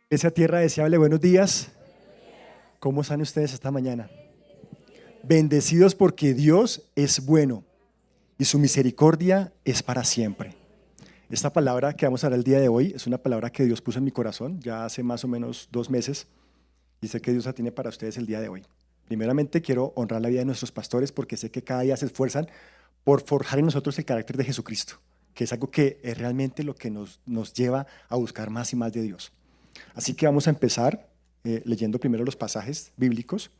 Esa tierra deseable, buenos días. ¿Cómo están ustedes esta mañana? Bendecidos porque Dios es bueno y su misericordia es para siempre. Esta palabra que vamos a hablar el día de hoy es una palabra que Dios puso en mi corazón ya hace más o menos 2 meses y sé que Dios la tiene para ustedes el día de hoy. Primeramente quiero honrar la vida de nuestros pastores porque sé que cada día se esfuerzan por forjar en nosotros el carácter de Jesucristo, que es algo que es realmente lo que nos lleva a buscar más y más de Dios. Así que vamos a empezar leyendo primero los pasajes bíblicos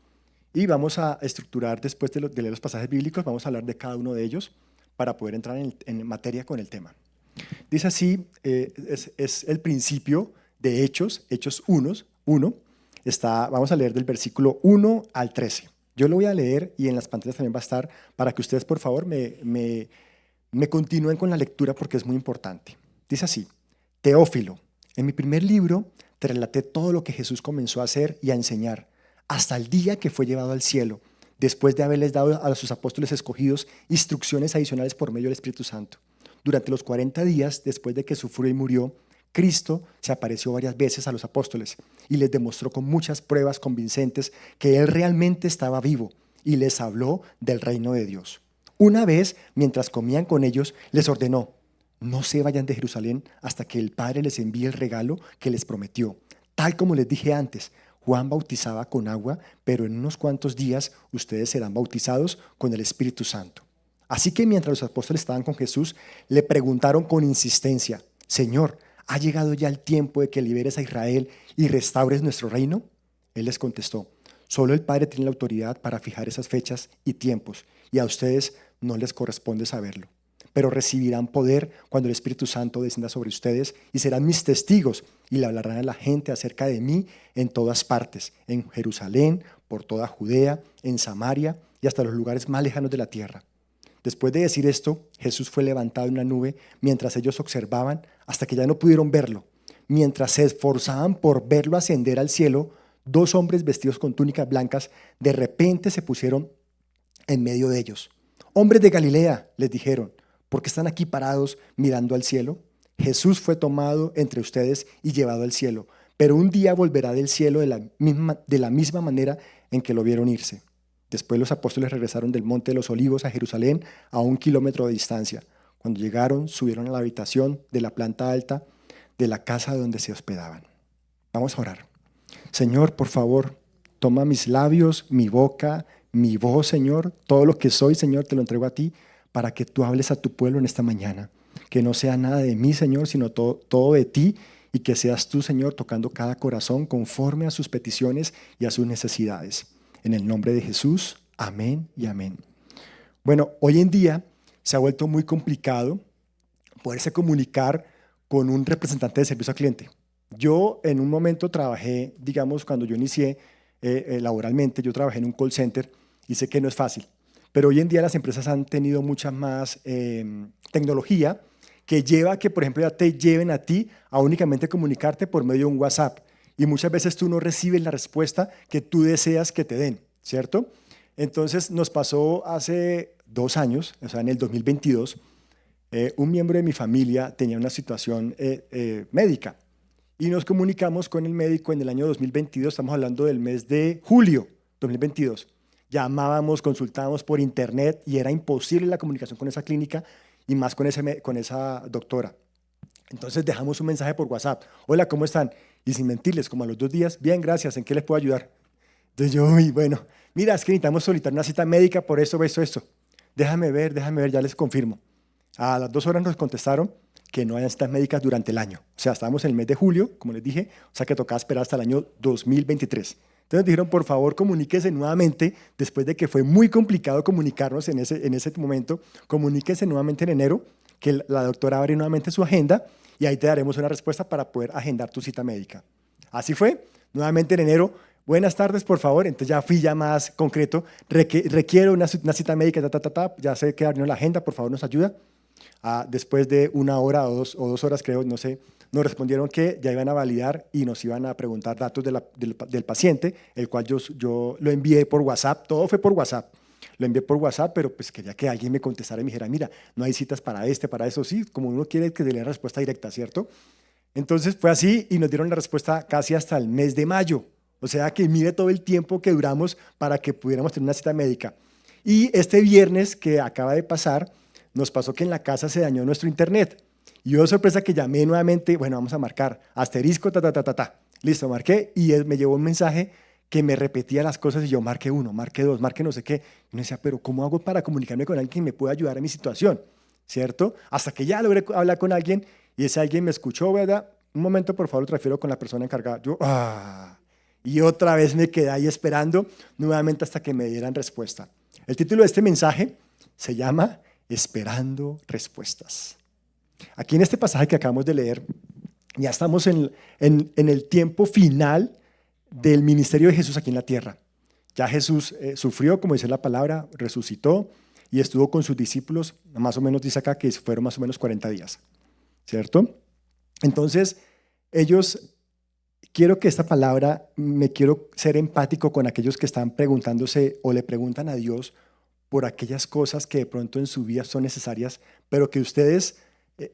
y vamos a estructurar después de leer los pasajes bíblicos, vamos a hablar de cada uno de ellos para poder entrar en materia con el tema. Dice así, es el principio de Hechos, Hechos 1, vamos a leer del versículo 1 al 13. Yo lo voy a leer y en las pantallas también va a estar para que ustedes por favor me continúen con la lectura porque es muy importante. Dice así, Teófilo, en mi primer libro te relaté todo lo que Jesús comenzó a hacer y a enseñar, hasta el día que fue llevado al cielo, después de haberles dado a sus apóstoles escogidos instrucciones adicionales por medio del Espíritu Santo. Durante los 40 días después de que sufrió y murió, Cristo se apareció varias veces a los apóstoles y les demostró con muchas pruebas convincentes que Él realmente estaba vivo y les habló del reino de Dios. Una vez, mientras comían con ellos, les ordenó: no se vayan de Jerusalén hasta que el Padre les envíe el regalo que les prometió. Tal como les dije antes, Juan bautizaba con agua, pero en unos cuantos días ustedes serán bautizados con el Espíritu Santo. Así que mientras los apóstoles estaban con Jesús, le preguntaron con insistencia: Señor, ¿ha llegado ya el tiempo de que liberes a Israel y restaures nuestro reino? Él les contestó: solo el Padre tiene la autoridad para fijar esas fechas y tiempos, y a ustedes no les corresponde saberlo. Pero recibirán poder cuando el Espíritu Santo descienda sobre ustedes y serán mis testigos y le hablarán a la gente acerca de mí en todas partes, en Jerusalén, por toda Judea, en Samaria y hasta los lugares más lejanos de la tierra. Después de decir esto, Jesús fue levantado en una nube mientras ellos observaban hasta que ya no pudieron verlo. Mientras se esforzaban por verlo ascender al cielo, dos hombres vestidos con túnicas blancas de repente se pusieron en medio de ellos. Hombres de Galilea, les dijeron, ¿por qué están aquí parados mirando al cielo? Jesús fue tomado entre ustedes y llevado al cielo, pero un día volverá del cielo de la misma manera en que lo vieron irse. Después los apóstoles regresaron del Monte de los Olivos a Jerusalén a 1 kilómetro de distancia. Cuando llegaron, subieron a la habitación de la planta alta de la casa donde se hospedaban. Vamos a orar. Señor, por favor, toma mis labios, mi boca, mi voz, Señor, todo lo que soy, Señor, te lo entrego a ti para que tú hables a tu pueblo en esta mañana. Que no sea nada de mí, Señor, sino todo de ti y que seas tú, Señor, tocando cada corazón conforme a sus peticiones y a sus necesidades. En el nombre de Jesús, amén y amén. Bueno, hoy en día se ha vuelto muy complicado poderse comunicar con un representante de servicio al cliente. Yo en un momento trabajé, digamos, cuando yo inicié laboralmente, yo trabajé en un call center y sé que no es fácil, pero hoy en día las empresas han tenido mucha más tecnología que lleva a que, por ejemplo, ya te lleven a ti a únicamente comunicarte por medio de un WhatsApp y muchas veces tú no recibes la respuesta que tú deseas que te den, ¿cierto? Entonces nos pasó hace 2 años, o sea, en el 2022, un miembro de mi familia tenía una situación médica y nos comunicamos con el médico en el año 2022, estamos hablando del mes de julio 2022. Llamábamos, consultábamos por internet y era imposible la comunicación con esa clínica y más con esa doctora. Entonces dejamos un mensaje por WhatsApp: hola, ¿cómo están? Y sin mentirles, como a los 2 días: bien, gracias, ¿en qué les puedo ayudar? Entonces yo, uy, bueno, mira, es que necesitamos solicitar una cita médica por esto. Déjame ver, ya les confirmo. A las 2 horas nos contestaron que no hayan citas médicas durante el año. O sea, estábamos en el mes de julio, como les dije, o sea que tocaba esperar hasta el año 2023. Entonces nos dijeron, por favor, comuníquese nuevamente, después de que fue muy complicado comunicarnos en ese momento, comuníquese nuevamente en enero, que la doctora abre nuevamente su agenda y ahí te daremos una respuesta para poder agendar tu cita médica. Así fue, nuevamente en enero: buenas tardes, por favor. Entonces ya fui ya más concreto: requiero una cita médica, ya sé que abrió la agenda, por favor nos ayuda. Después de 1 hora o 2 horas, creo, no sé, nos respondieron que ya iban a validar y nos iban a preguntar datos del paciente, el cual yo lo envié por WhatsApp, todo fue por WhatsApp. Lo envié por WhatsApp, pero pues quería que alguien me contestara y me dijera: mira, no hay citas para para eso, sí, como uno quiere que le dé respuesta directa, ¿cierto? Entonces fue así y nos dieron la respuesta casi hasta el mes de mayo. O sea que mire todo el tiempo que duramos para que pudiéramos tener una cita médica. Y este viernes que acaba de pasar, nos pasó que en la casa se dañó nuestro internet. Y yo, sorpresa, que llamé nuevamente, bueno, vamos a marcar, asterisco, ta, ta, ta, ta, ta. Listo, marqué y él me llevó un mensaje que me repetía las cosas y yo marqué uno, marqué dos, marqué no sé qué. Y me decía, pero ¿cómo hago para comunicarme con alguien que me pueda ayudar en mi situación? ¿Cierto? Hasta que ya logré hablar con alguien y ese alguien me escuchó, ¿verdad? Un momento, por favor, lo transfiero con la persona encargada. Yo, y otra vez me quedé ahí esperando nuevamente hasta que me dieran respuesta. El título de este mensaje se llama Esperando Respuestas. Aquí en este pasaje que acabamos de leer, ya estamos en el tiempo final del ministerio de Jesús aquí en la tierra. Ya Jesús sufrió, como dice la palabra, resucitó y estuvo con sus discípulos, más o menos dice acá que fueron más o menos 40 días, ¿cierto? Entonces, quiero que esta palabra, me quiero ser empático con aquellos que están preguntándose o le preguntan a Dios por aquellas cosas que de pronto en su vida son necesarias, pero que ustedes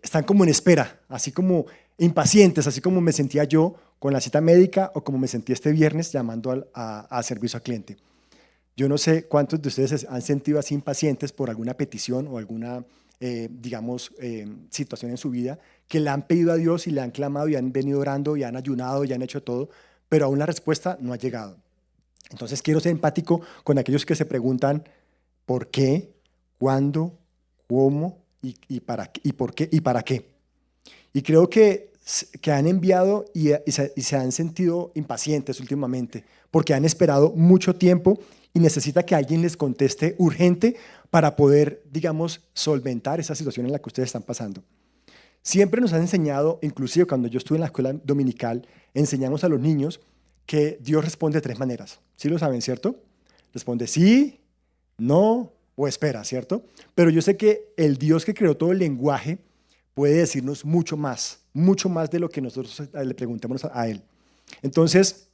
están como en espera, así como impacientes, así como me sentía yo con la cita médica o como me sentí este viernes llamando a servicio al cliente. Yo no sé cuántos de ustedes han sentido así impacientes por alguna petición o alguna, situación en su vida que le han pedido a Dios y le han clamado y han venido orando y han ayunado y han hecho todo, pero aún la respuesta no ha llegado. Entonces quiero ser empático con aquellos que se preguntan por qué, cuándo, cómo y por qué y para qué. Y creo que han enviado y se han sentido impacientes últimamente porque han esperado mucho tiempo y necesita que alguien les conteste urgente para poder, digamos, solventar esa situación en la que ustedes están pasando. Siempre nos han enseñado, inclusive cuando yo estuve en la escuela dominical, enseñamos a los niños que Dios responde de tres maneras. ¿Sí lo saben, cierto? Responde sí, no o espera, ¿cierto? Pero yo sé que el Dios que creó todo el lenguaje puede decirnos mucho más de lo que nosotros le preguntemos a Él. Entonces,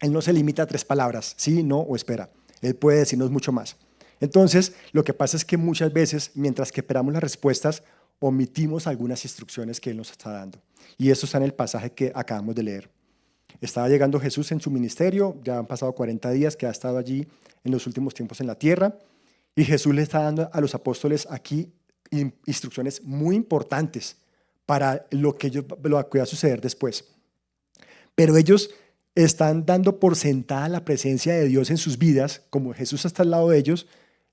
Él no se limita a tres palabras, sí, no o espera. Él puede decirnos mucho más. Entonces, lo que pasa es que muchas veces, mientras que esperamos las respuestas, omitimos algunas instrucciones que Él nos está dando. Y eso está en el pasaje que acabamos de leer. Estaba llegando Jesús en su ministerio, ya han pasado 40 días que ha estado allí en los últimos tiempos en la tierra, y Jesús le está dando a los apóstoles aquí instrucciones muy importantes para lo que va a suceder después. Pero ellos están dando por sentada la presencia de Dios en sus vidas, como Jesús está al lado de ellos,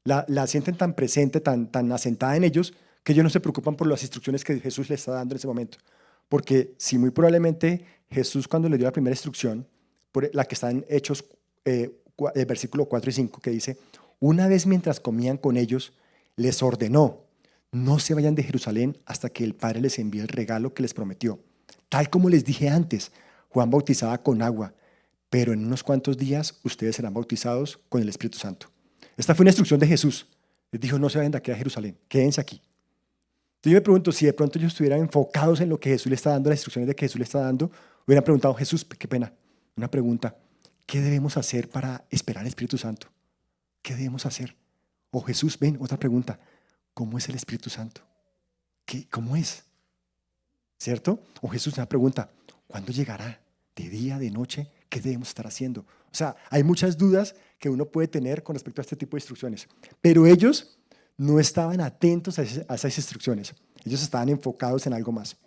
la sienten tan presente, tan asentada en ellos, que ellos no se preocupan por las instrucciones que Jesús les está dando en ese momento. Porque si muy probablemente Jesús, cuando le dio la primera instrucción, por la que está en Hechos, versículo 4 y 5, que dice, una vez mientras comían con ellos, les ordenó, no se vayan de Jerusalén hasta que el Padre les envíe el regalo que les prometió. Tal como les dije antes, Juan bautizaba con agua, pero en unos cuantos días ustedes serán bautizados con el Espíritu Santo. Esta fue una instrucción de Jesús. Les dijo, no se vayan de aquí a Jerusalén, quédense aquí. Entonces yo me pregunto, si de pronto ellos estuvieran enfocados en lo que Jesús le está dando, las instrucciones de que Jesús le está dando, hubieran preguntado, Jesús, qué pena, una pregunta, ¿qué debemos hacer para esperar al Espíritu Santo? ¿Qué debemos hacer? O Jesús, ven, otra pregunta, ¿cómo es el Espíritu Santo? ¿Cómo es? ¿Cierto? O Jesús, una pregunta, ¿cuándo llegará? ¿De día, de noche? ¿Qué debemos estar haciendo? O sea, hay muchas dudas que uno puede tener con respecto a este tipo de instrucciones, pero ellos no estaban atentos a esas instrucciones. Ellos estaban enfocados en algo más.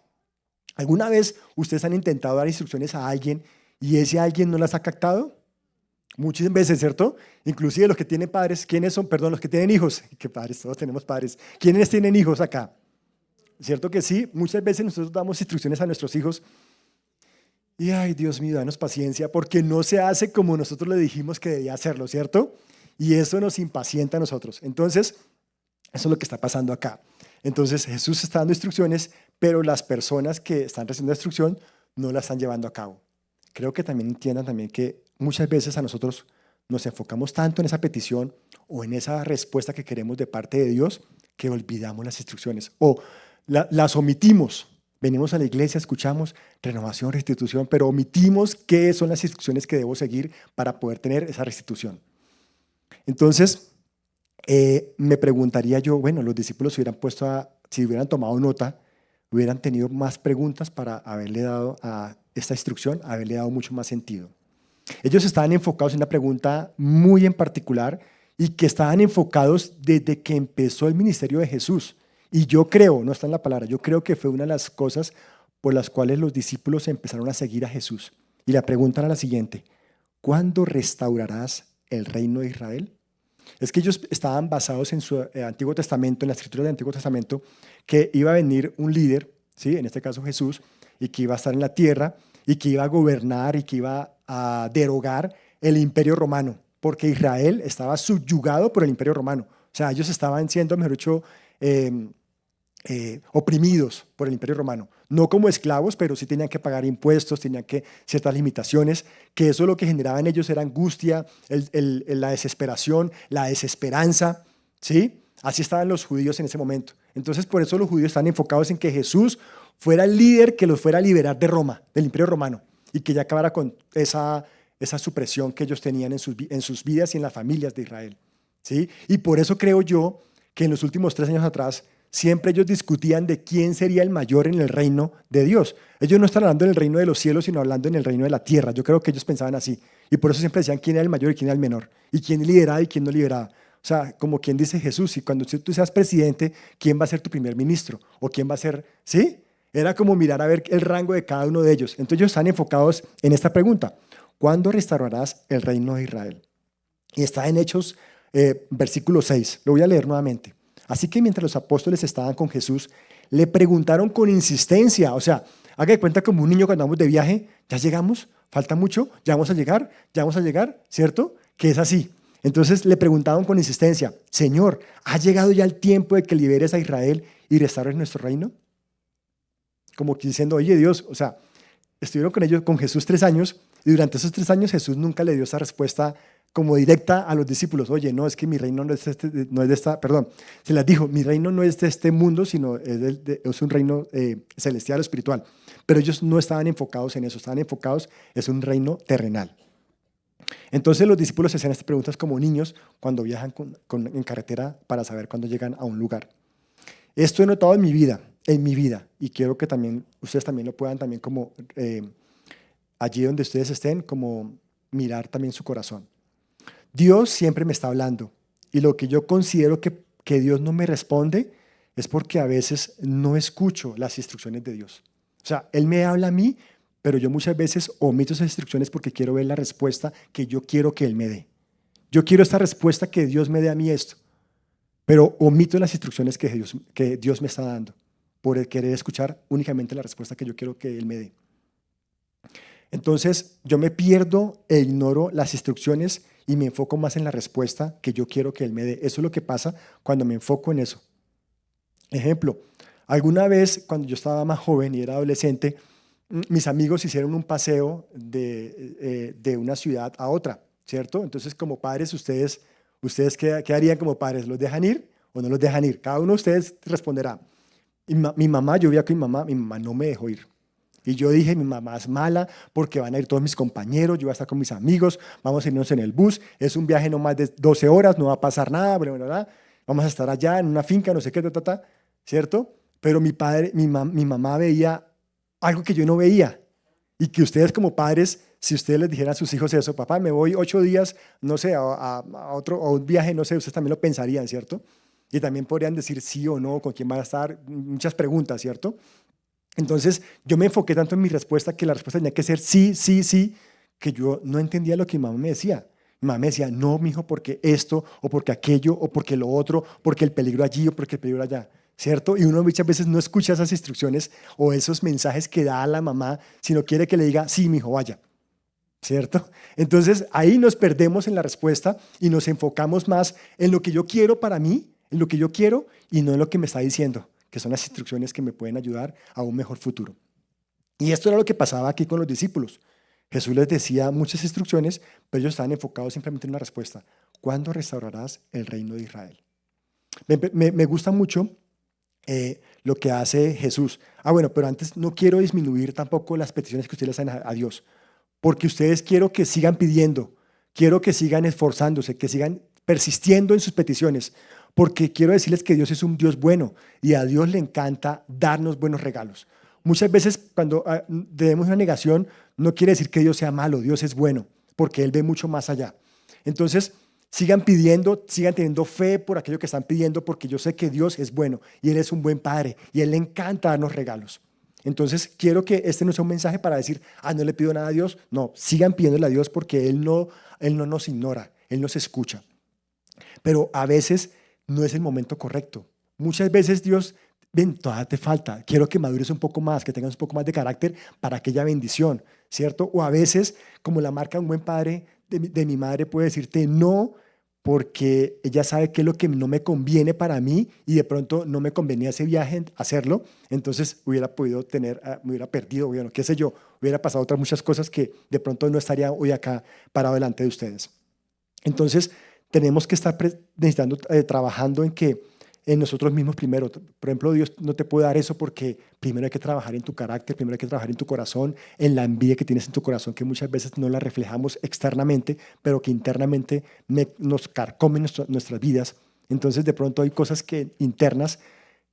¿Alguna vez ustedes han intentado dar instrucciones a alguien y ese alguien no las ha captado? Muchas veces, ¿cierto? Inclusive los que tienen padres, ¿quiénes son? Perdón, los que tienen hijos. ¿Qué padres? Todos tenemos padres. ¿Quiénes tienen hijos acá? ¿Cierto que sí? Muchas veces nosotros damos instrucciones a nuestros hijos y, ay, Dios mío, danos paciencia porque no se hace como nosotros le dijimos que debía hacerlo, ¿cierto? Y eso nos impacienta a nosotros. Entonces, eso es lo que está pasando acá. Entonces, Jesús está dando instrucciones, pero las personas que están recibiendo instrucción no la están llevando a cabo. Creo que también entiendan también que muchas veces a nosotros nos enfocamos tanto en esa petición o en esa respuesta que queremos de parte de Dios que olvidamos las instrucciones o las omitimos. Venimos a la iglesia, escuchamos renovación, restitución, pero omitimos qué son las instrucciones que debo seguir para poder tener esa restitución. Entonces, me preguntaría yo, bueno, los discípulos si hubieran tomado nota, hubieran tenido más preguntas para haberle dado a esta instrucción, haberle dado mucho más sentido. Ellos estaban enfocados en una pregunta muy en particular y que estaban enfocados desde que empezó el ministerio de Jesús. Y yo creo, no está en la palabra, yo creo que fue una de las cosas por las cuales los discípulos empezaron a seguir a Jesús. Y la pregunta era la siguiente: ¿cuándo restaurarás el reino de Israel? Es que ellos estaban basados en su Antiguo Testamento, en la escritura del Antiguo Testamento, que iba a venir un líder, ¿sí? En este caso Jesús, y que iba a estar en la tierra y que iba a gobernar y que iba a derogar el imperio romano, porque Israel estaba subyugado por el imperio romano. O sea, ellos estaban siendo, mejor dicho, oprimidos por el imperio romano. No como esclavos, pero sí tenían que pagar impuestos, tenían que ciertas limitaciones, que eso lo que generaba en ellos era angustia, la desesperación, la desesperanza, ¿sí? Así estaban los judíos en ese momento. Entonces, por eso los judíos están enfocados en que Jesús fuera el líder que los fuera a liberar de Roma, del imperio romano, y que ya acabara con esa supresión que ellos tenían en sus vidas y en las familias de Israel, ¿sí? Y por eso creo yo que en los últimos 3 años atrás, siempre ellos discutían de quién sería el mayor en el reino de Dios. Ellos no están hablando en el reino de los cielos, sino hablando en el reino de la tierra. Yo creo que ellos pensaban así. Y por eso siempre decían quién era el mayor y quién era el menor. Y quién lideraba y quién no lideraba. O sea, como quien dice Jesús, y cuando tú seas presidente, ¿quién va a ser tu primer ministro? ¿O quién va a ser? ¿Sí? Era como mirar a ver el rango de cada uno de ellos. Entonces ellos están enfocados en esta pregunta: ¿cuándo restaurarás el reino de Israel? Y está en Hechos, versículo 6. Lo voy a leer nuevamente. Así que mientras los apóstoles estaban con Jesús, le preguntaron con insistencia, o sea, haga de cuenta como un niño cuando vamos de viaje: ¿ya llegamos? ¿Falta mucho? ¿Ya vamos a llegar? ¿Ya vamos a llegar? ¿Cierto? Que es así. Entonces le preguntaron con insistencia: Señor, ¿ha llegado ya el tiempo de que liberes a Israel y restaures nuestro reino? Como que diciendo: oye Dios, o sea, estuvieron con ellos, con Jesús 3 años, y durante esos 3 años Jesús nunca le dio esa respuesta como directa a los discípulos: oye, no, es que mi reino no es, no es de esta, perdón, se les dijo: mi reino no es de este mundo, sino es un reino celestial, espiritual. Pero ellos no estaban enfocados en eso, estaban enfocados en un reino terrenal. Entonces los discípulos se hacían estas preguntas como niños cuando viajan en carretera para saber cuándo llegan a un lugar. Esto he notado en mi vida, y quiero que también ustedes también lo puedan también como allí donde ustedes estén, como mirar también su corazón. Dios siempre me está hablando, y lo que yo considero que Dios no me responde es porque a veces no escucho las instrucciones de Dios. O sea, Él me habla a mí, pero yo muchas veces omito esas instrucciones porque quiero ver la respuesta que yo quiero que Él me dé. Yo quiero esta respuesta, que Dios me dé a mí esto, pero omito las instrucciones que Dios me está dando por el querer escuchar únicamente la respuesta que yo quiero que Él me dé. Entonces yo me pierdo e ignoro las instrucciones y me enfoco más en la respuesta que yo quiero que Él me dé. Eso es lo que pasa cuando me enfoco en eso. Ejemplo, alguna vez cuando yo estaba más joven y era adolescente, mis amigos hicieron un paseo de una ciudad a otra, ¿cierto? Entonces, como padres, ¿ustedes qué harían como padres? ¿Los dejan ir o no los dejan ir? Cada uno de ustedes responderá. Y mi mamá, yo vi a mi mamá no me dejó ir. Y yo dije: mi mamá es mala porque van a ir todos mis compañeros, yo voy a estar con mis amigos, vamos a irnos en el bus, es un viaje no más de 12 horas, no va a pasar nada, bla, bla, bla. Vamos a estar allá en una finca, no sé qué, ¿cierto? Pero mi mamá veía algo que yo no veía, y que ustedes como padres, si ustedes les dijeran a sus hijos eso: papá, me voy 8 días, no sé, a un viaje, no sé, ustedes también lo pensarían, ¿cierto? Y también podrían decir sí o no, con quién van a estar, muchas preguntas, ¿cierto? Entonces yo me enfoqué tanto en mi respuesta, que la respuesta tenía que ser sí, sí, sí, que yo no entendía lo que mi mamá me decía. Mi mamá me decía: no, mijo, porque esto, o porque aquello, o porque lo otro, porque el peligro allí, o porque el peligro allá, ¿cierto? Y uno muchas veces no escucha esas instrucciones o esos mensajes que da a la mamá, sino quiere que le diga: sí, mijo, vaya, ¿cierto? Entonces ahí nos perdemos en la respuesta y nos enfocamos más en lo que yo quiero para mí, en lo que yo quiero, y no en lo que me está diciendo, que son las instrucciones que me pueden ayudar a un mejor futuro. Y esto era lo que pasaba aquí con los discípulos. Jesús les decía muchas instrucciones, pero ellos estaban enfocados simplemente en una respuesta: ¿cuándo restaurarás el reino de Israel? Me gusta mucho lo que hace Jesús. Bueno, pero antes no quiero disminuir tampoco las peticiones que ustedes hacen a Dios, porque ustedes quiero que sigan pidiendo, quiero que sigan esforzándose, que sigan persistiendo en sus peticiones, porque quiero decirles que Dios es un Dios bueno y a Dios le encanta darnos buenos regalos. Muchas veces cuando debemos una negación, no quiere decir que Dios sea malo, Dios es bueno, porque Él ve mucho más allá. Entonces, sigan pidiendo, sigan teniendo fe por aquello que están pidiendo, porque yo sé que Dios es bueno y Él es un buen Padre y Él le encanta darnos regalos. Entonces, quiero que este no sea un mensaje para decir, no le pido nada a Dios. No, sigan pidiéndole a Dios porque Él no nos ignora, Él nos escucha. Pero a veces no es el momento correcto. Muchas veces Dios, ven, todavía te falta, quiero que madures un poco más, que tengas un poco más de carácter para aquella bendición, ¿cierto? O a veces, como la marca un buen padre de mi madre puede decirte no, porque ella sabe qué es lo que no me conviene para mí y de pronto no me convenía ese viaje hacerlo, entonces hubiera podido tener, me hubiera perdido, bueno, qué sé yo, hubiera pasado otras muchas cosas que de pronto no estaría hoy acá parado delante de ustedes. Entonces, tenemos que estar necesitando, trabajando en nosotros mismos primero. Por ejemplo, Dios no te puede dar eso porque primero hay que trabajar en tu carácter, primero hay que trabajar en tu corazón, en la envidia que tienes en tu corazón, que muchas veces no la reflejamos externamente, pero que internamente nos carcomen nuestras vidas. Entonces, de pronto hay cosas internas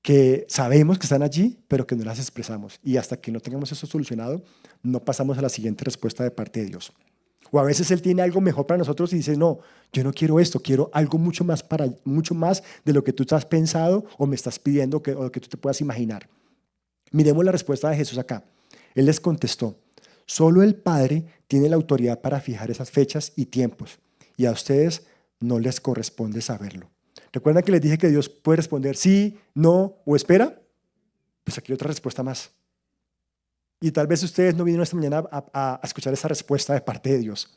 que sabemos que están allí, pero que no las expresamos. Y hasta que no tengamos eso solucionado, no pasamos a la siguiente respuesta de parte de Dios. O a veces Él tiene algo mejor para nosotros y dice, no, yo no quiero esto, quiero algo mucho más de lo que tú has pensado o me estás pidiendo o lo que tú te puedas imaginar. Miremos la respuesta de Jesús acá. Él les contestó, solo el Padre tiene la autoridad para fijar esas fechas y tiempos, y a ustedes no les corresponde saberlo. ¿Recuerdan que les dije que Dios puede responder sí, no o espera? Pues aquí hay otra respuesta más. Y tal vez ustedes no vinieron esta mañana a escuchar esa respuesta de parte de Dios.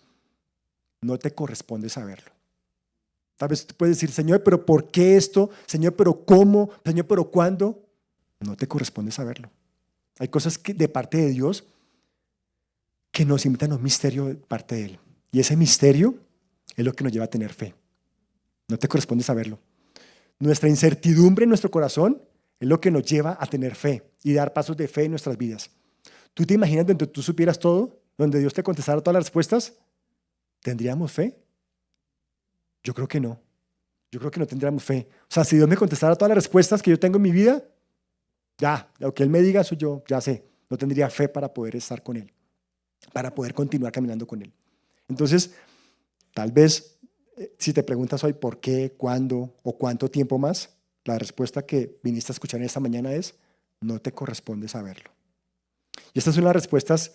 No te corresponde saberlo. Tal vez tú puedes decir, Señor, pero ¿por qué esto? Señor, pero ¿cómo? Señor, pero ¿cuándo? No te corresponde saberlo. Hay cosas de parte de Dios que nos invitan a un misterio de parte de Él. Y ese misterio es lo que nos lleva a tener fe. No te corresponde saberlo. Nuestra incertidumbre en nuestro corazón es lo que nos lleva a tener fe y dar pasos de fe en nuestras vidas. ¿Tú te imaginas donde tú supieras todo? ¿Donde Dios te contestara todas las respuestas? ¿Tendríamos fe? Yo creo que no. Yo creo que no tendríamos fe. O sea, si Dios me contestara todas las respuestas que yo tengo en mi vida, ya, lo que Él me diga, eso yo ya sé. No tendría fe para poder estar con Él, para poder continuar caminando con Él. Entonces, tal vez, si te preguntas hoy por qué, cuándo o cuánto tiempo más, la respuesta que viniste a escuchar en esta mañana es, no te corresponde saberlo. Y estas son las respuestas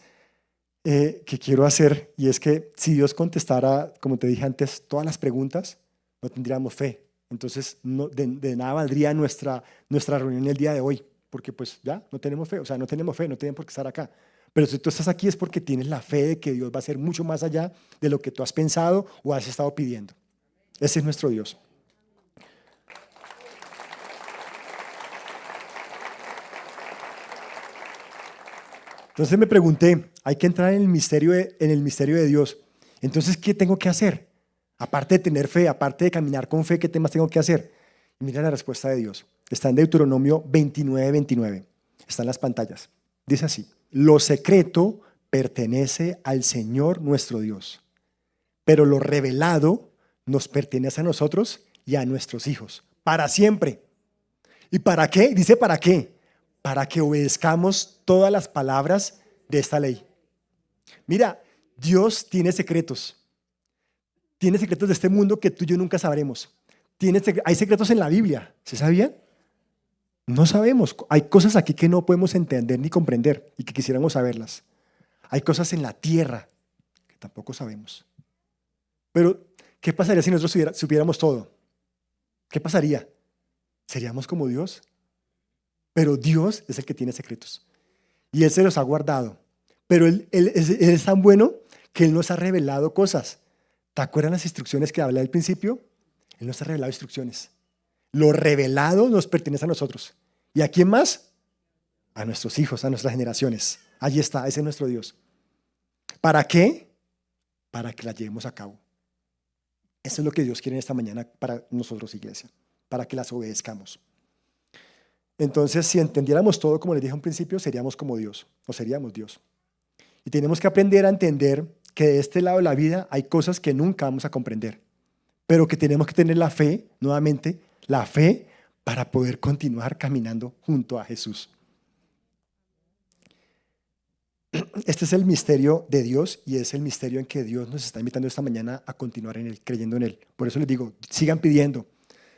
que quiero hacer, y es que si Dios contestara, como te dije antes, todas las preguntas, no tendríamos fe. Entonces, de nada valdría nuestra reunión el día de hoy, porque pues ya no tenemos fe, o sea, no tenemos fe, no tienen por qué estar acá. Pero si tú estás aquí es porque tienes la fe de que Dios va a ser mucho más allá de lo que tú has pensado o has estado pidiendo. Ese es nuestro Dios. Entonces me pregunté, hay que entrar en el misterio de Dios. Entonces, ¿qué tengo que hacer? Aparte de tener fe, aparte de caminar con fe, ¿qué temas tengo que hacer? Y mira la respuesta de Dios. Está en Deuteronomio 29:29. Está en las pantallas. Dice así, lo secreto pertenece al Señor nuestro Dios, pero lo revelado nos pertenece a nosotros y a nuestros hijos, para siempre. ¿Y para qué? Dice, ¿para qué? Para que obedezcamos todas las palabras de esta ley. Mira, Dios tiene secretos. Tiene secretos de este mundo que tú y yo nunca sabremos. Hay secretos en la Biblia. ¿Se sabían? No sabemos. Hay cosas aquí que no podemos entender ni comprender y que quisiéramos saberlas. Hay cosas en la tierra que tampoco sabemos. Pero, ¿qué pasaría si nosotros supiéramos todo? ¿Qué pasaría? ¿Seríamos como Dios? Pero Dios es el que tiene secretos. Y Él se los ha guardado. Pero Él es tan bueno que Él nos ha revelado cosas. ¿Te acuerdas las instrucciones que hablé al principio? Él nos ha revelado instrucciones. Lo revelado nos pertenece a nosotros. ¿Y a quién más? A nuestros hijos, a nuestras generaciones. Allí está, ese es nuestro Dios. ¿Para qué? Para que la llevemos a cabo. Eso es lo que Dios quiere en esta mañana para nosotros, iglesia, para que las obedezcamos. Entonces, si entendiéramos todo, como les dije al principio, seríamos como Dios, o seríamos Dios. Y tenemos que aprender a entender que de este lado de la vida hay cosas que nunca vamos a comprender, pero que tenemos que tener la fe, nuevamente, La fe para poder continuar caminando junto a Jesús. Este es el misterio de Dios y es el misterio en que Dios nos está invitando esta mañana a continuar en Él, creyendo en Él. Por eso les digo, sigan pidiendo,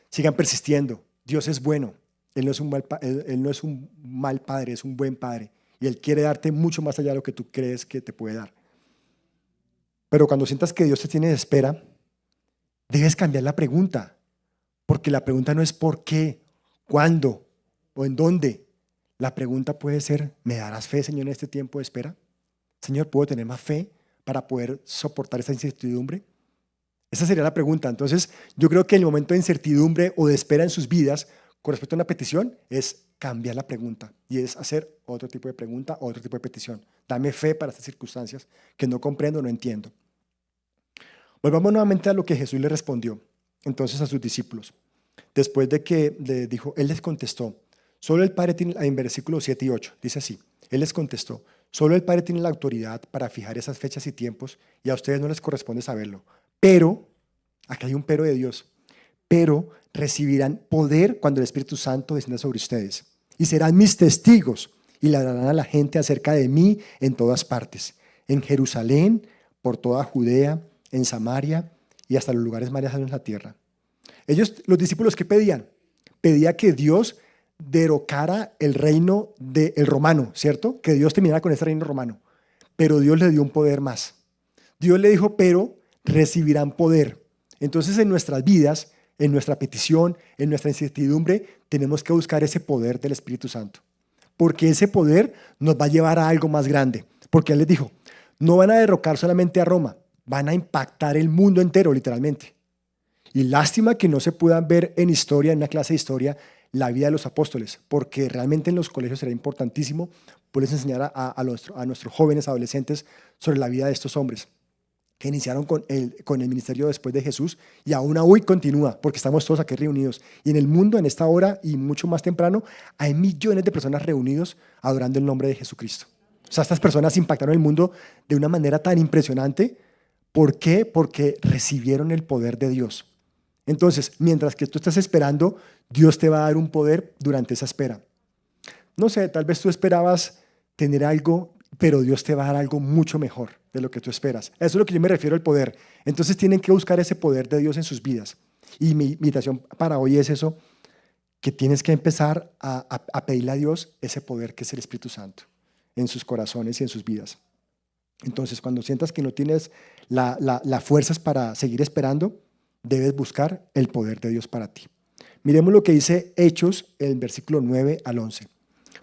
sigan persistiendo. Dios es bueno. Él no es Él no es un mal padre, es un buen padre. Y Él quiere darte mucho más allá de lo que tú crees que te puede dar. Pero cuando sientas que Dios te tiene de espera, debes cambiar la pregunta. Porque la pregunta no es por qué, cuándo o en dónde. La pregunta puede ser, ¿me darás fe, Señor, en este tiempo de espera? Señor, ¿puedo tener más fe para poder soportar esta incertidumbre? Esa sería la pregunta. Entonces, yo creo que el momento de incertidumbre o de espera en sus vidas con respecto a una petición es cambiar la pregunta y es hacer otro tipo de pregunta, otro tipo de petición. Dame fe para estas circunstancias que no comprendo, no entiendo. Volvamos nuevamente a lo que Jesús le respondió entonces a sus discípulos. Después de que le dijo, Él les contestó, solo el Padre tiene, en versículos 7 y 8, dice así, Él les contestó, solo el Padre tiene la autoridad para fijar esas fechas y tiempos y a ustedes no les corresponde saberlo. Pero, acá hay un pero de Dios, pero recibirán poder cuando el Espíritu Santo descienda sobre ustedes y serán mis testigos y le hablarán a la gente acerca de mí en todas partes, en Jerusalén, por toda Judea, en Samaria y hasta los lugares más lejanos de la tierra. Ellos, los discípulos, ¿qué pedían? Pedía que Dios derrocara el reino del romano, ¿cierto? Que Dios terminara con ese reino romano. Pero Dios le dio un poder más. Dios le dijo, pero recibirán poder. Entonces en nuestras vidas, en nuestra petición, en nuestra incertidumbre, tenemos que buscar ese poder del Espíritu Santo. Porque ese poder nos va a llevar a algo más grande. Porque Él les dijo, no van a derrocar solamente a Roma, van a impactar el mundo entero, literalmente. Y lástima que no se puedan ver en historia, en una clase de historia, la vida de los apóstoles, porque realmente en los colegios será importantísimo poderles enseñar a nuestros jóvenes, adolescentes, sobre la vida de estos hombres que iniciaron con el ministerio después de Jesús y aún hoy continúa, porque estamos todos aquí reunidos. Y en el mundo, en esta hora y mucho más temprano, hay millones de personas reunidos adorando el nombre de Jesucristo. O sea, estas personas impactaron el mundo de una manera tan impresionante. ¿Por qué? Porque recibieron el poder de Dios. Entonces, mientras que tú estás esperando, Dios te va a dar un poder durante esa espera. No sé, tal vez tú esperabas tener algo, pero Dios te va a dar algo mucho mejor de lo que tú esperas. Eso es lo que yo me refiero al poder. Entonces tienen que buscar ese poder de Dios en sus vidas. Y mi invitación para hoy es eso, que tienes que empezar a pedirle a Dios ese poder que es el Espíritu Santo en sus corazones y en sus vidas. Entonces, cuando sientas que no tienes las fuerzas para seguir esperando, debes buscar el poder de Dios para ti. Miremos lo que dice Hechos, el versículo 9 al 11,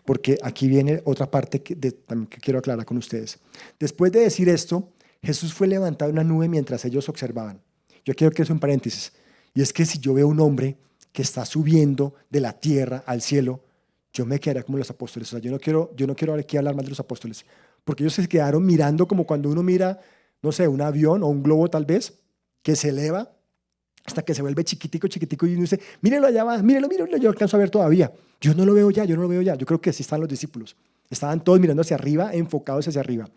porque aquí viene otra parte también que quiero aclarar con ustedes. Después de decir esto, Jesús fue levantado en una nube mientras ellos observaban. Yo quiero que eso en paréntesis. Y es que si yo veo un hombre que está subiendo de la tierra al cielo, yo me quedaría como los apóstoles. O sea, yo no quiero aquí hablar más de los apóstoles, porque ellos se quedaron mirando como cuando uno mira, no sé, un avión o un globo tal vez, que se eleva hasta que se vuelve chiquitico, chiquitico, y uno dice, mírelo allá va, mírelo, yo alcanzo a ver todavía. Yo no lo veo ya. Yo creo que así están los discípulos. Estaban todos mirando hacia arriba, enfocados hacia arriba.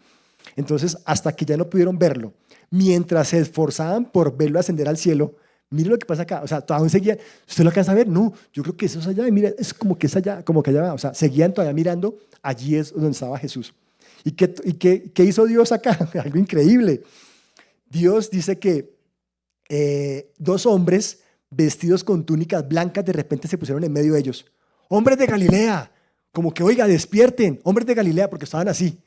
Entonces, hasta que ya no pudieron verlo, mientras se esforzaban por verlo ascender al cielo, mire lo que pasa acá, o sea, todavía seguían, ¿usted lo alcanza a ver? No, yo creo que eso es allá, y mira, es como que es allá, como que allá va, o sea, seguían todavía mirando, allí es donde estaba Jesús. ¿Y qué hizo Dios acá? Algo increíble. Dios dice que dos hombres vestidos con túnicas blancas de repente se pusieron en medio de ellos. Hombres de Galilea, como que, oiga, despierten, hombres de Galilea, porque estaban así.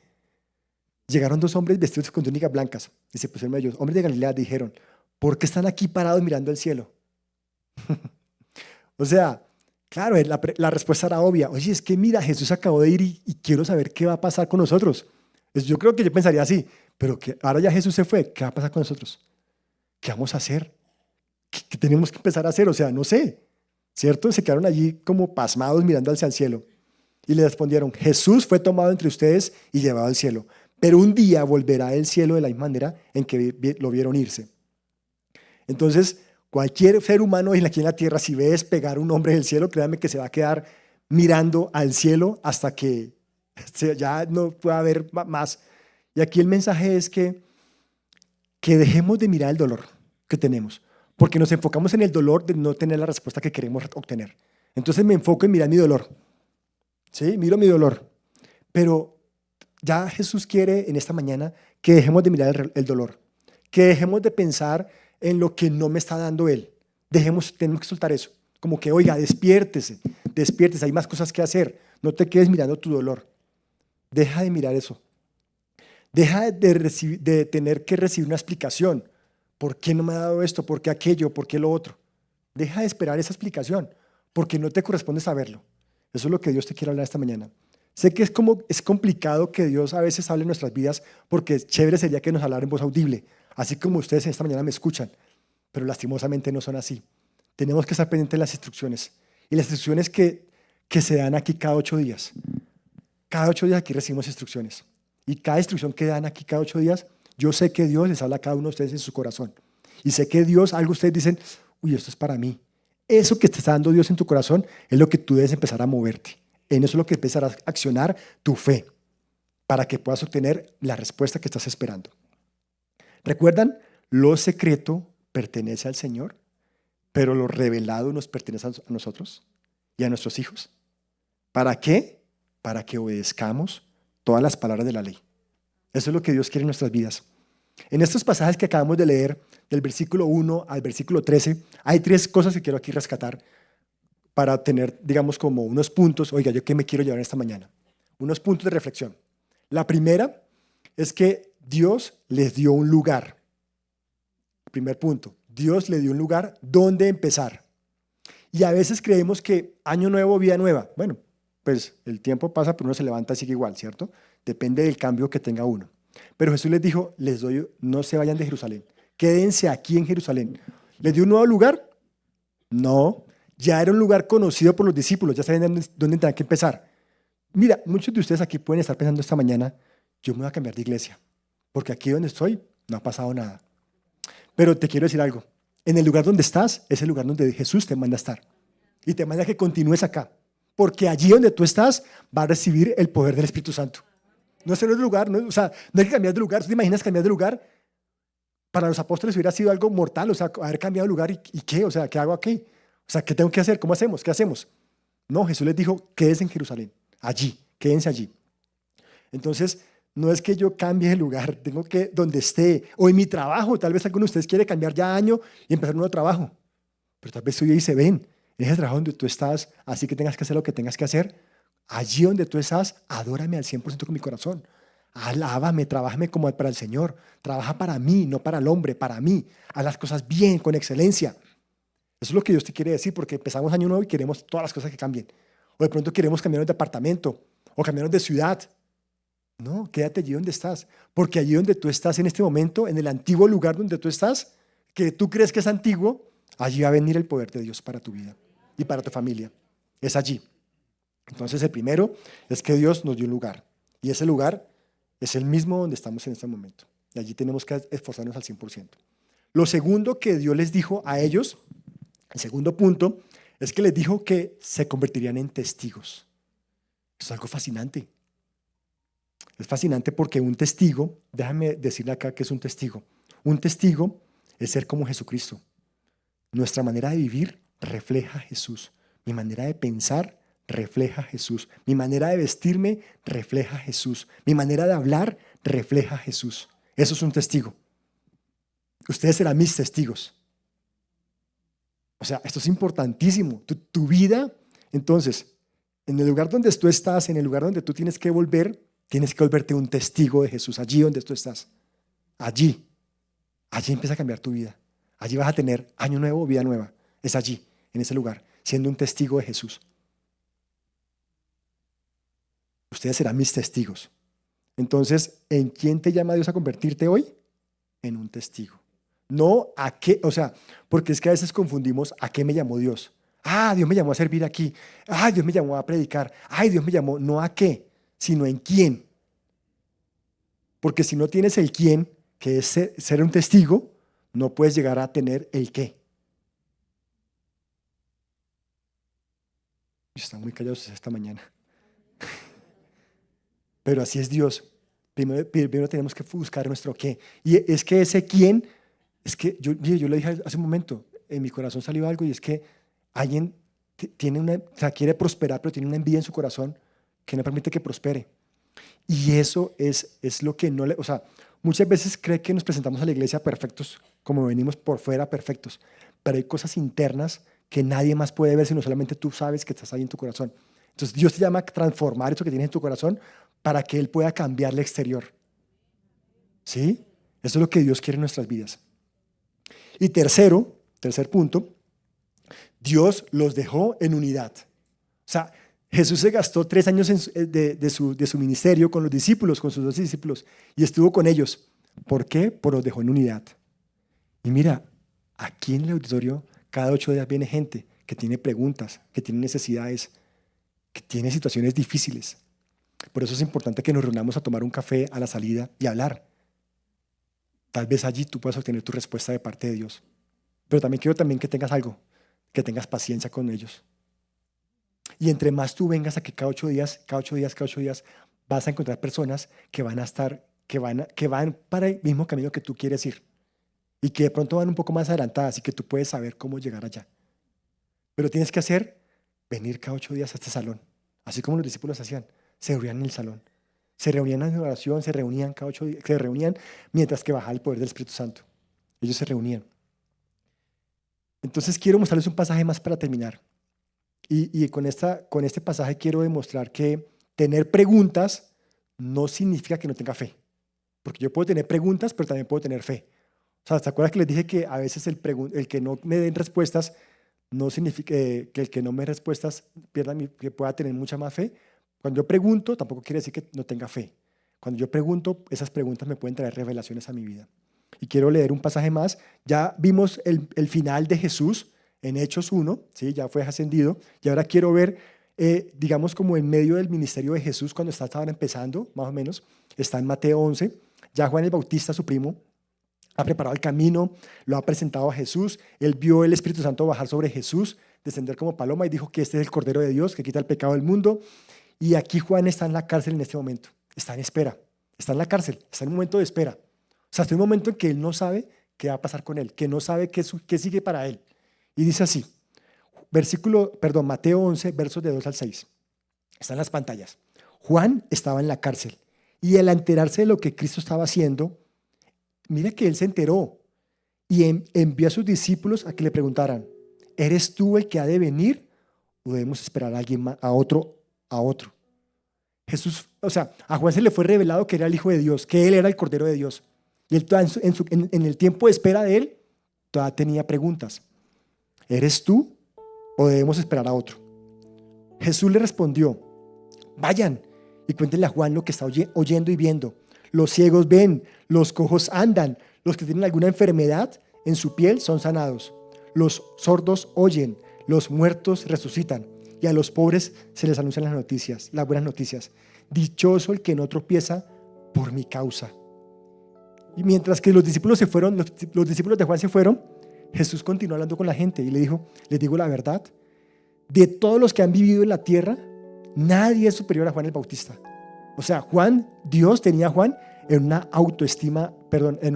Llegaron dos hombres vestidos con túnicas blancas y se pusieron en ellos. Hombres de Galilea, dijeron, ¿por qué están aquí parados mirando al cielo? O sea, claro, la respuesta era obvia. Oye, es que mira, Jesús acabó de ir y quiero saber qué va a pasar con nosotros. Yo creo que yo pensaría así, pero que ahora ya Jesús se fue, ¿qué va a pasar con nosotros? ¿Qué vamos a hacer? ¿Qué tenemos que empezar a hacer? O sea, no sé, ¿cierto? Se quedaron allí como pasmados mirando hacia el cielo. Y le respondieron, Jesús fue tomado entre ustedes y llevado al cielo, pero un día volverá del cielo de la misma manera en que lo vieron irse. Entonces, cualquier ser humano aquí en la tierra, si ve despegar un hombre del cielo, créanme que se va a quedar mirando al cielo hasta que ya no pueda haber más. Y aquí el mensaje es que dejemos de mirar el dolor que tenemos, porque nos enfocamos en el dolor de no tener la respuesta que queremos obtener. Entonces me enfoco en mirar mi dolor. ¿Sí? Miro mi dolor. Pero ya Jesús quiere en esta mañana que dejemos de mirar el dolor, que dejemos de pensar en lo que no me está dando Él. Tenemos que soltar eso. Como que, oiga, despiértese, despiértese, hay más cosas que hacer. No te quedes mirando tu dolor. Deja de mirar eso. Deja de tener que recibir una explicación. ¿Por qué no me ha dado esto? ¿Por qué aquello? ¿Por qué lo otro? Deja de esperar esa explicación, porque no te corresponde saberlo. Eso es lo que Dios te quiere hablar esta mañana. Sé que es complicado que Dios a veces hable en nuestras vidas, porque chévere sería que nos hablara en voz audible, así como ustedes esta mañana me escuchan, pero lastimosamente no son así. Tenemos que estar pendientes de las instrucciones, y las instrucciones que se dan aquí cada 8 días. Cada 8 días aquí recibimos instrucciones, y cada instrucción que dan aquí cada 8 días, yo sé que Dios les habla a cada uno de ustedes en su corazón, y sé que Dios, algo ustedes dicen, uy, esto es para mí. Eso que te está dando Dios en tu corazón es lo que tú debes empezar a moverte. En eso es lo que empezarás a accionar tu fe para que puedas obtener la respuesta que estás esperando. ¿Recuerdan? Lo secreto pertenece al Señor, pero lo revelado nos pertenece a nosotros y a nuestros hijos. ¿Para qué? Para que obedezcamos todas las palabras de la ley. Eso es lo que Dios quiere en nuestras vidas. En estos pasajes que acabamos de leer, del versículo 1 al versículo 13, hay 3 cosas que quiero aquí rescatar para tener, digamos, como unos puntos. Oiga, ¿yo qué me quiero llevar esta mañana? Unos puntos de reflexión. La primera es que Dios les dio un lugar. Primer punto, Dios le dio un lugar donde empezar. Y a veces creemos que año nuevo, vida nueva. Bueno, pues el tiempo pasa, pero uno se levanta y sigue igual, ¿cierto? Depende del cambio que tenga uno. Pero Jesús les dijo, no se vayan de Jerusalén, quédense aquí en Jerusalén. ¿Les dio un nuevo lugar? No, ya era un lugar conocido por los discípulos, ya sabían dónde tenían que empezar. Mira, muchos de ustedes aquí pueden estar pensando esta mañana, yo me voy a cambiar de iglesia, porque aquí donde estoy no ha pasado nada. Pero te quiero decir algo, en el lugar donde estás es el lugar donde Jesús te manda a estar. Y te manda que continúes acá, porque allí donde tú estás va a recibir el poder del Espíritu Santo. No es en otro lugar, no, o sea, no hay que cambiar de lugar. ¿Tú te imaginas cambiar de lugar? Para los apóstoles hubiera sido algo mortal, o sea, haber cambiado de lugar y ¿qué? O sea, ¿qué hago aquí? O sea, ¿qué tengo que hacer? ¿Cómo hacemos? ¿Qué hacemos? No, Jesús les dijo, quédense en Jerusalén, allí, quédense allí. Entonces, no es que yo cambie de lugar, tengo que, donde esté, o en mi trabajo, tal vez alguno de ustedes quiere cambiar ya año y empezar un nuevo trabajo, pero tal vez tú dices, ven, en ese trabajo donde tú estás, así que tengas que hacer lo que tengas que hacer, allí donde tú estás, adórame al 100% con mi corazón. Alábame, trabájame como para el Señor. Trabaja para mí, no para el hombre, para mí. Haz las cosas bien, con excelencia. Eso es lo que Dios te quiere decir, porque empezamos año nuevo y queremos todas las cosas que cambien. O de pronto queremos cambiarnos de apartamento o cambiarnos de ciudad. No, quédate allí donde estás, porque allí donde tú estás en este momento, en el antiguo lugar donde tú estás, que tú crees que es antiguo, allí va a venir el poder de Dios para tu vida y para tu familia. Es allí. Entonces, el primero es que Dios nos dio un lugar, y ese lugar es el mismo donde estamos en este momento. Y allí tenemos que esforzarnos al 100%. Lo segundo que Dios les dijo a ellos, el segundo punto, es que les dijo que se convertirían en testigos. Esto es algo fascinante. Es fascinante porque un testigo, déjame decirle acá que es un testigo. Un testigo es ser como Jesucristo. Nuestra manera de vivir refleja a Jesús. Mi manera de pensar refleja a Jesús. Mi manera de vestirme refleja a Jesús. Mi manera de hablar refleja a Jesús. Eso es un testigo. Ustedes serán mis testigos. O sea, esto es importantísimo. Tu vida, entonces, en el lugar donde tú estás, en el lugar donde tú tienes que volverte un testigo de Jesús, allí donde tú estás. Allí empieza a cambiar tu vida. Allí vas a tener año nuevo, vida nueva. Es allí, en ese lugar, siendo un testigo de Jesús. Ustedes serán mis testigos. Entonces, ¿en quién te llama Dios a convertirte hoy? En un testigo. No a qué, o sea, porque es que a veces confundimos a qué me llamó Dios. Ah, Dios me llamó a servir aquí. Ah, Dios me llamó a predicar. Ay, Dios me llamó, no a qué, sino en quién. Porque si no tienes el quién, que es ser un testigo, no puedes llegar a tener el qué. Están muy callados esta mañana. Pero así es Dios. Primero tenemos que buscar nuestro qué. Y es que ese quién, es que yo le dije hace un momento, en mi corazón salió algo y es que alguien o sea, quiere prosperar, pero tiene una envidia en su corazón que no permite que prospere. Y eso es lo que no le, o sea, muchas veces cree que nos presentamos a la iglesia perfectos, como venimos por fuera perfectos, pero hay cosas internas que nadie más puede ver, sino solamente tú sabes que estás ahí en tu corazón. Entonces Dios te llama a transformar eso que tienes en tu corazón para que Él pueda cambiar el exterior. ¿Sí? Eso es lo que Dios quiere en nuestras vidas. Y tercer punto, Dios los dejó en unidad. O sea, Jesús se gastó 3 años de su ministerio con los discípulos, con sus 12 discípulos, y estuvo con ellos. ¿Por qué? Pues los dejó en unidad. Y mira, aquí en el auditorio, cada 8 días viene gente que tiene preguntas, que tiene necesidades, que tiene situaciones difíciles. Por eso es importante que nos reunamos a tomar un café a la salida y hablar. Tal vez allí tú puedas obtener tu respuesta de parte de Dios. Pero también quiero que tengas algo, que tengas paciencia con ellos. Y entre más tú vengas a que cada 8 días, vas a encontrar personas que van a estar, que van para el mismo camino que tú quieres ir. Y que de pronto van un poco más adelantadas y que tú puedes saber cómo llegar allá. Pero tienes que venir cada 8 días a este salón. Así como los discípulos hacían, se reunían en el salón. Se reunían en oración, se reunían cada 8 días, se reunían mientras que bajaba el poder del Espíritu Santo. Ellos se reunían. Entonces quiero mostrarles un pasaje más para terminar. Y con este pasaje quiero demostrar que tener preguntas no significa que no tenga fe. Porque yo puedo tener preguntas, pero también puedo tener fe. O sea, ¿se acuerdan que les dije que a veces el que no me den respuestas no significa que el que no me dé respuestas que pueda tener mucha más fe? Cuando yo pregunto, tampoco quiere decir que no tenga fe. Cuando yo pregunto, esas preguntas me pueden traer revelaciones a mi vida. Y quiero leer un pasaje más. Ya vimos el final de Jesús en Hechos 1, ¿sí? Ya fue ascendido. Y ahora quiero ver, digamos, como en medio del ministerio de Jesús, cuando estaban empezando, más o menos, está en Mateo 11. Ya Juan el Bautista, su primo, ha preparado el camino, lo ha presentado a Jesús. Él vio el Espíritu Santo bajar sobre Jesús, descender como paloma y dijo que este es el Cordero de Dios que quita el pecado del mundo. Y aquí Juan está en la cárcel en este momento. Está en espera. Está en la cárcel. Está en un momento de espera. O sea, está en un momento en que él no sabe qué va a pasar con él, que no sabe qué sigue para él. Y dice así, Mateo 11, versos de 2 al 6. Están en las pantallas. Juan estaba en la cárcel y al enterarse de lo que Cristo estaba haciendo, mira que él se enteró y envió a sus discípulos a que le preguntaran, ¿eres tú el que ha de venir o debemos esperar a alguien más, a otro? Jesús, o sea, a Juan se le fue revelado que era el Hijo de Dios, que él era el Cordero de Dios. Y él en el tiempo de espera de él, todavía tenía preguntas. ¿Eres tú o debemos esperar a otro? Jesús le respondió, vayan y cuéntenle a Juan lo que está oyendo y viendo. Los ciegos ven, los cojos andan, los que tienen alguna enfermedad en su piel son sanados. Los sordos oyen, los muertos resucitan y a los pobres se les anuncian las buenas noticias. Dichoso el que no tropieza por mi causa. Y mientras que los discípulos los discípulos de Juan se fueron, Jesús continuó hablando con la gente y le dijo, les digo la verdad, de todos los que han vivido en la tierra, nadie es superior a Juan el Bautista. O sea, Dios tenía a Juan en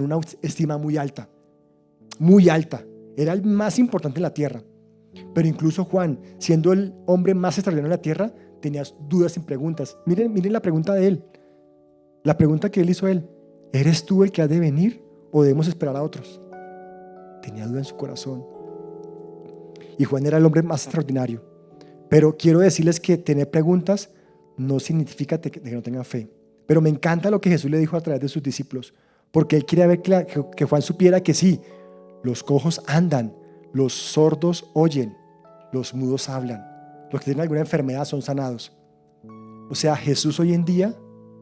una estima muy alta, muy alta. Era el más importante en la tierra. Pero incluso Juan, siendo el hombre más extraordinario en la tierra, tenía dudas y preguntas. Miren la pregunta de él. La pregunta que él hizo a él, ¿eres tú el que ha de venir o debemos esperar a otros? Tenía duda en su corazón. Y Juan era el hombre más extraordinario. Pero quiero decirles que tener preguntas no significa que no tengan fe. Pero me encanta lo que Jesús le dijo a través de sus discípulos, porque él quería ver que Juan supiera que sí, los cojos andan, los sordos oyen, los mudos hablan, los que tienen alguna enfermedad son sanados. O sea, Jesús hoy en día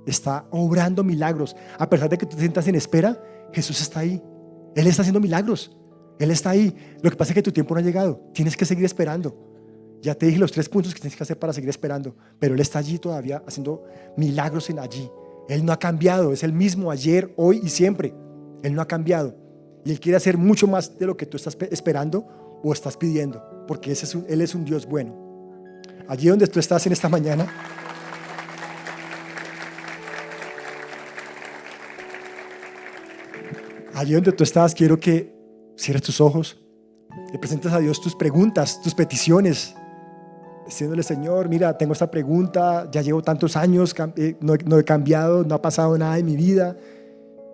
está obrando milagros. A pesar de que tú te sientas en espera, Jesús está ahí. Él está haciendo milagros. Él está ahí. Lo que pasa es que tu tiempo no ha llegado. Tienes que seguir esperando. Ya te dije los 3 puntos que tienes que hacer para seguir esperando. Pero Él está allí todavía haciendo milagros allí. Él no ha cambiado. Es el mismo ayer, hoy y siempre. Él no ha cambiado. Y Él quiere hacer mucho más de lo que tú estás esperando o estás pidiendo. Porque Él es un Dios bueno. Allí donde tú estás en esta mañana, allí donde tú estás, quiero que cierres tus ojos, Le presentas a Dios tus preguntas, tus peticiones, diciéndole: Señor, mira, tengo esta pregunta, ya llevo tantos años, no he cambiado, no ha pasado nada en mi vida.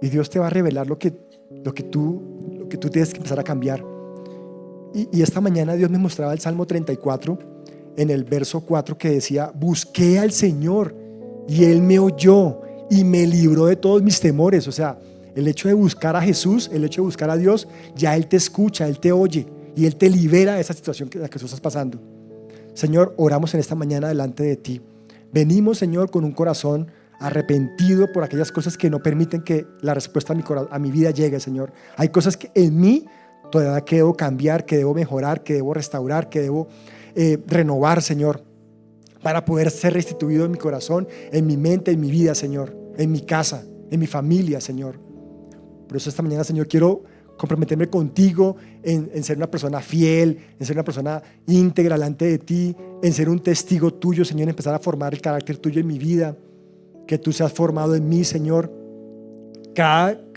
Y Dios te va a revelar lo que tú tienes que empezar a cambiar. Y esta mañana Dios me mostraba el Salmo 34 en el verso 4, que decía: busqué al Señor y Él me oyó y me libró de todos mis temores. O sea, el hecho de buscar a Jesús, el hecho de buscar a Dios, ya Él te escucha, Él te oye y Él te libera de esa situación que tú estás pasando. Señor, oramos en esta mañana delante de ti. Venimos, Señor, con un corazón arrepentido por aquellas cosas que no permiten que la respuesta a mi vida llegue, Señor. Hay cosas que en mí todavía que debo cambiar, que debo mejorar, que debo restaurar, que debo renovar, Señor, para poder ser restituido en mi corazón, en mi mente, en mi vida, Señor, en mi casa, en mi familia, Señor. Por eso esta mañana, Señor, quiero comprometerme contigo en ser una persona fiel, en ser una persona íntegra delante de ti, en ser un testigo tuyo, Señor, en empezar a formar el carácter tuyo en mi vida, que tú seas formado en mí, Señor.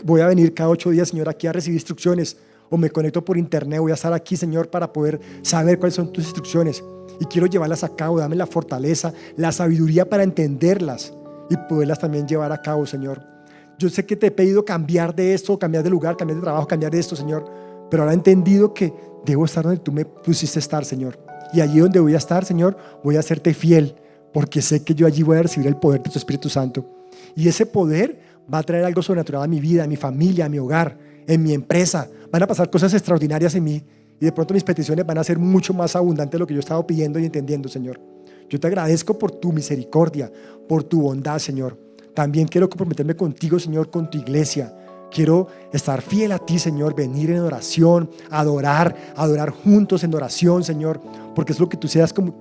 Voy a venir cada 8 días, Señor, aquí a recibir instrucciones, o me conecto por internet, voy a estar aquí, Señor, para poder saber cuáles son tus instrucciones, y quiero llevarlas a cabo. Dame la fortaleza, la sabiduría para entenderlas y poderlas también llevar a cabo, Señor. Yo sé que te he pedido cambiar de esto, cambiar de lugar, cambiar de trabajo, cambiar de esto, Señor, pero ahora he entendido que debo estar donde tú me pusiste estar, Señor, y allí donde voy a estar, Señor, voy a serte fiel, porque sé que yo allí voy a recibir el poder de tu Espíritu Santo, y ese poder va a traer algo sobrenatural a mi vida, a mi familia, a mi hogar, en mi empresa. Van a pasar cosas extraordinarias en mí, y de pronto mis peticiones van a ser mucho más abundantes de lo que yo estaba pidiendo y entendiendo, Señor. Yo te agradezco por tu misericordia, por tu bondad, Señor. También quiero comprometerme contigo, Señor, con tu iglesia. Quiero estar fiel a ti, Señor, venir en oración, adorar juntos en oración, Señor, porque es lo que tú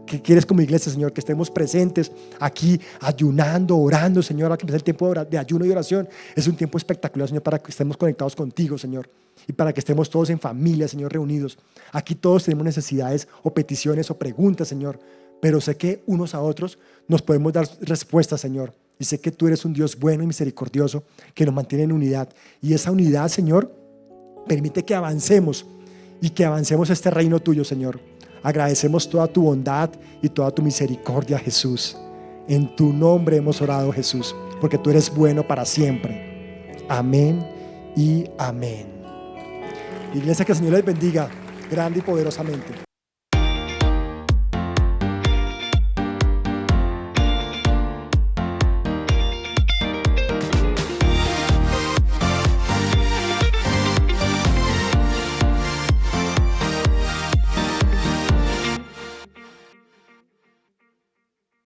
que quieres como iglesia, Señor, que estemos presentes aquí ayunando, orando, Señor. Ahora que empieza el tiempo de ayuno y oración, es un tiempo espectacular, Señor, para que estemos conectados contigo, Señor, y para que estemos todos en familia, Señor, reunidos. Aquí todos tenemos necesidades o peticiones o preguntas, Señor, pero sé que unos a otros nos podemos dar respuestas, Señor. Y sé que tú eres un Dios bueno y misericordioso que nos mantiene en unidad. Y esa unidad, Señor, permite que avancemos y que avancemos este reino tuyo, Señor. Agradecemos toda tu bondad y toda tu misericordia, Jesús. En tu nombre hemos orado, Jesús, porque tú eres bueno para siempre. Amén y amén. Iglesia, que el Señor les bendiga grande y poderosamente.